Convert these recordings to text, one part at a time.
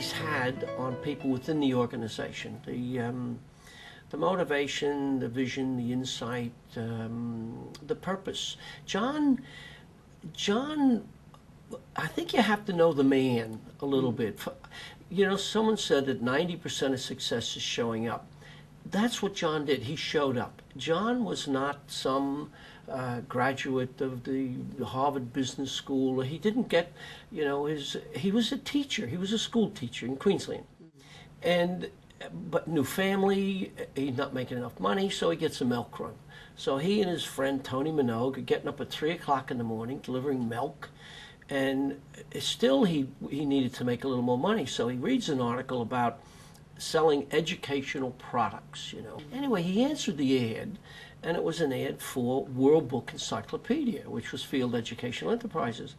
he's had on people within the organization. The motivation, the vision, the insight, the purpose. John, I think you have to know the man a little bit. You know, someone said that 90% of success is showing up. That's what John did. He showed up. John was not some graduate of the Harvard Business School. He didn't get, you know, he was a teacher. He was a school teacher in Queensland. But new family, he's not making enough money, so he gets a milk run. So he and his friend Tony Minogue are getting up at 3 o'clock in the morning delivering milk. And still he needed to make a little more money. So he reads an article about selling educational products, you know. Anyway, he answered the ad, and it was an ad for World Book Encyclopedia, which was Field Educational Enterprises.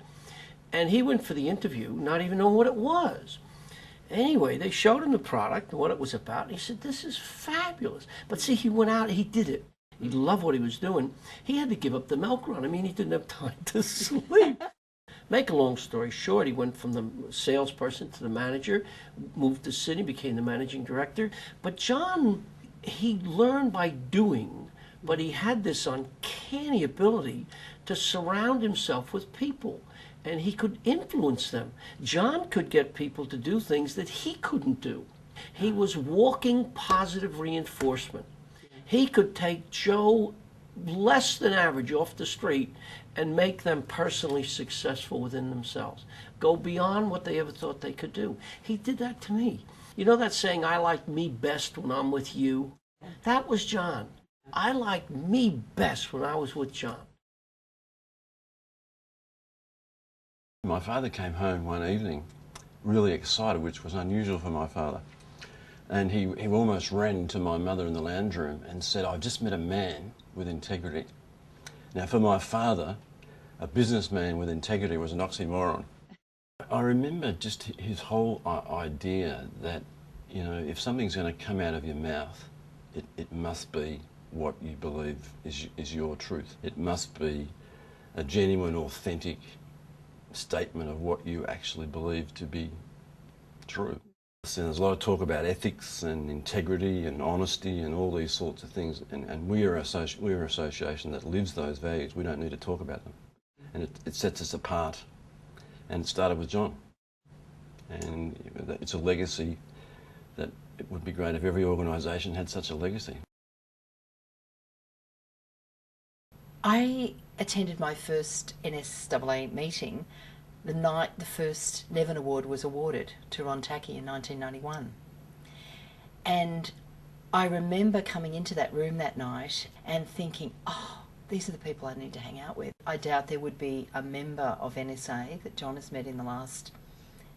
And he went for the interview, not even knowing what it was. Anyway, they showed him the product and what it was about, and he said, "This is fabulous." But see, he went out, he did it. He loved what he was doing. He had to give up the milk run. I mean, he didn't have time to sleep. Make a long story short, he went from the salesperson to the manager, moved to Sydney, became the managing director. But John, he learned by doing, but he had this uncanny ability to surround himself with people, and he could influence them. John could get people to do things that he couldn't do. He was walking positive reinforcement. He could take Joe less than average off the street and make them personally successful within themselves. Go beyond what they ever thought they could do. He did that to me. You know that saying, "I like me best when I'm with you"? That was John. I liked me best when I was with John. My father came home one evening really excited, which was unusual for my father. And he almost ran to my mother in the lounge room and said, "I've just met a man with integrity." Now, for my father, a businessman with integrity was an oxymoron. I remember just his whole idea that, you know, if something's going to come out of your mouth, it must be what you believe is your truth. It must be a genuine, authentic statement of what you actually believe to be true. So there's a lot of talk about ethics and integrity and honesty and all these sorts of things, and we're an association that lives those values. We don't need to talk about them. And it sets us apart. And it started with John. And it's a legacy that it would be great if every organisation had such a legacy. I attended my first NSAA meeting the night the first Nevin Award was awarded to Ron Tacky in 1991. And I remember coming into that room that night and thinking, oh, these are the people I need to hang out with. I doubt there would be a member of NSA that John has met in the last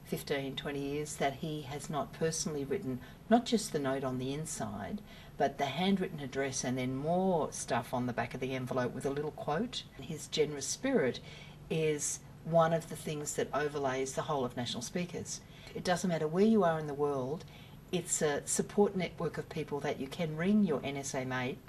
15, 20 years that he has not personally written, not just the note on the inside, but the handwritten address and then more stuff on the back of the envelope with a little quote. His generous spirit is one of the things that overlays the whole of National Speakers. It doesn't matter where you are in the world, it's a support network of people that you can ring your NSA mate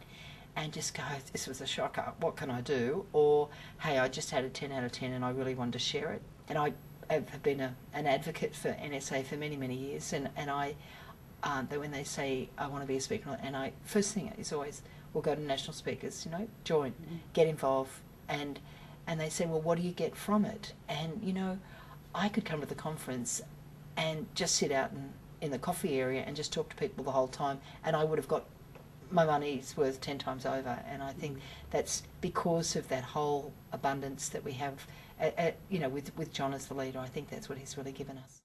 and just go, "This was a shocker, what can I do?" Or, "Hey, I just had a 10 out of 10 and I really wanted to share it." And I have been an advocate for NSA for many, many years, and that when they say, "I want to be a speaker," and first thing is always, "We'll go to National Speakers, you know, join, get involved," and they say, "Well, what do you get from it?" And, you know, I could come to the conference and just sit out in the coffee area and just talk to people the whole time, and I would have got my money's worth 10 times over. And I think that's because of that whole abundance that we have, you know, with John as the leader. I think that's what he's really given us.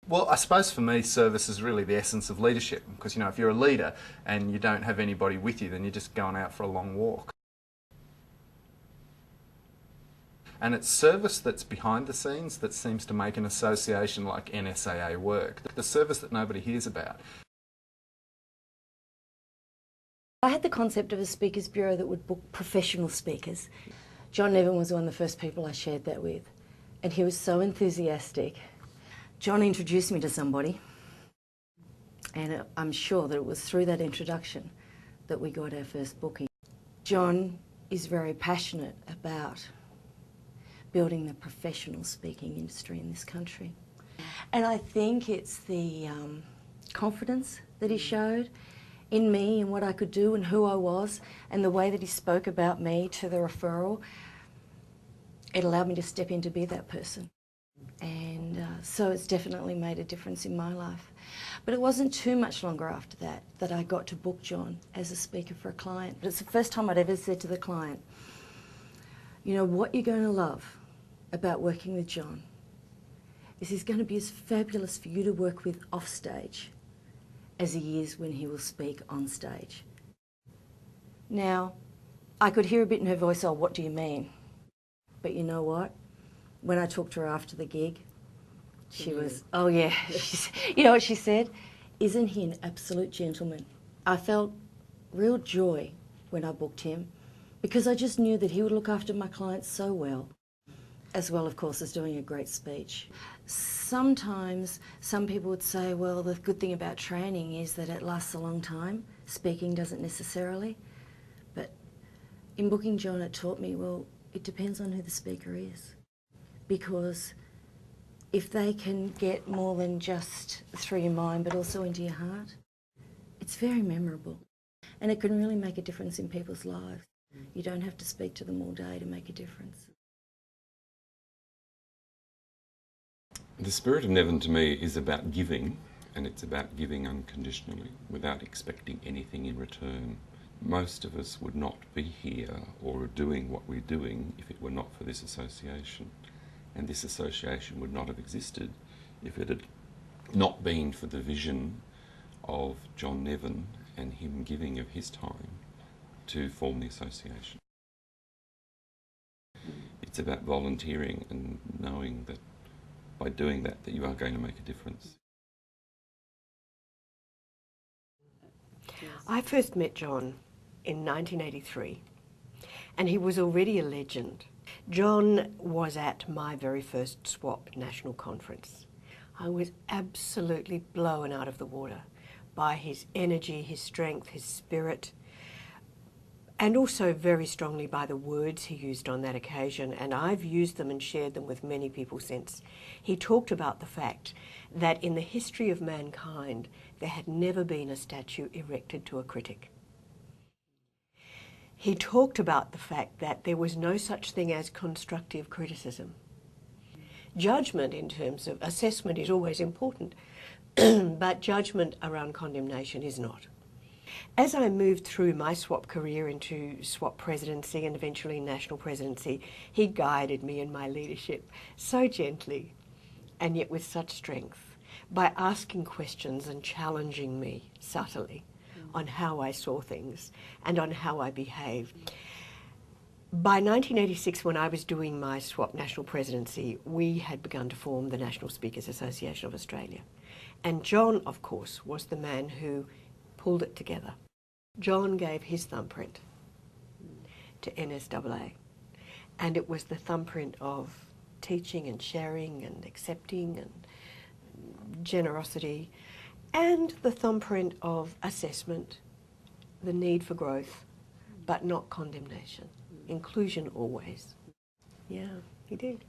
Well, I suppose for me, service is really the essence of leadership, because, you know, if you're a leader and you don't have anybody with you, then you're just going out for a long walk. And it's service that's behind the scenes that seems to make an association like NSAA work. The service that nobody hears about. I had the concept of a speakers bureau that would book professional speakers. John Nevin was one of the first people I shared that with, and he was so enthusiastic. John introduced me to somebody, and I'm sure that it was through that introduction that we got our first booking. John is very passionate about building the professional speaking industry in this country. And I think it's the confidence that he showed in me and what I could do and who I was, and the way that he spoke about me to the referral. It allowed me to step in to be that person. And so it's definitely made a difference in my life. But it wasn't too much longer after that that I got to book John as a speaker for a client. But it's the first time I'd ever said to the client, you know, what you're going to love about working with John is he's going to be as fabulous for you to work with off stage as he is when he will speak on stage. Now, I could hear a bit in her voice, oh, what do you mean? But you know what? When I talked to her after the gig, she was, oh yeah, you know what she said? Isn't he an absolute gentleman? I felt real joy when I booked him, because I just knew that he would look after my clients so well, as well, of course, as doing a great speech. Sometimes some people would say, well, the good thing about training is that it lasts a long time. Speaking doesn't necessarily. But in booking John, it taught me, well, it depends on who the speaker is. Because if they can get more than just through your mind, but also into your heart, it's very memorable. And it can really make a difference in people's lives. You don't have to speak to them all day to make a difference. The spirit of Nevin to me is about giving, and it's about giving unconditionally, without expecting anything in return. Most of us would not be here or doing what we're doing if it were not for this association. And this association would not have existed if it had not been for the vision of John Nevin and him giving of his time to form the association. It's about volunteering and knowing that by doing that you are going to make a difference. I first met John in 1983, and he was already a legend. John was at my very first SWAP national conference. I was absolutely blown out of the water by his energy, his strength, his spirit, and also very strongly by the words he used on that occasion, and I've used them and shared them with many people since. He talked about the fact that in the history of mankind, there had never been a statue erected to a critic. He talked about the fact that there was no such thing as constructive criticism. Judgment in terms of assessment is always important, but judgment around condemnation is not. As I moved through my SWAP career into SWAP presidency and eventually national presidency, he guided me in my leadership so gently and yet with such strength by asking questions and challenging me subtly on how I saw things and on how I behaved. By 1986, when I was doing my SWAP national presidency, we had begun to form the National Speakers Association of Australia. And John, of course, was the man who pulled it together. John gave his thumbprint to NSAA, and it was the thumbprint of teaching and sharing and accepting and generosity, and the thumbprint of assessment, the need for growth, but not condemnation. Inclusion always. Yeah, he did.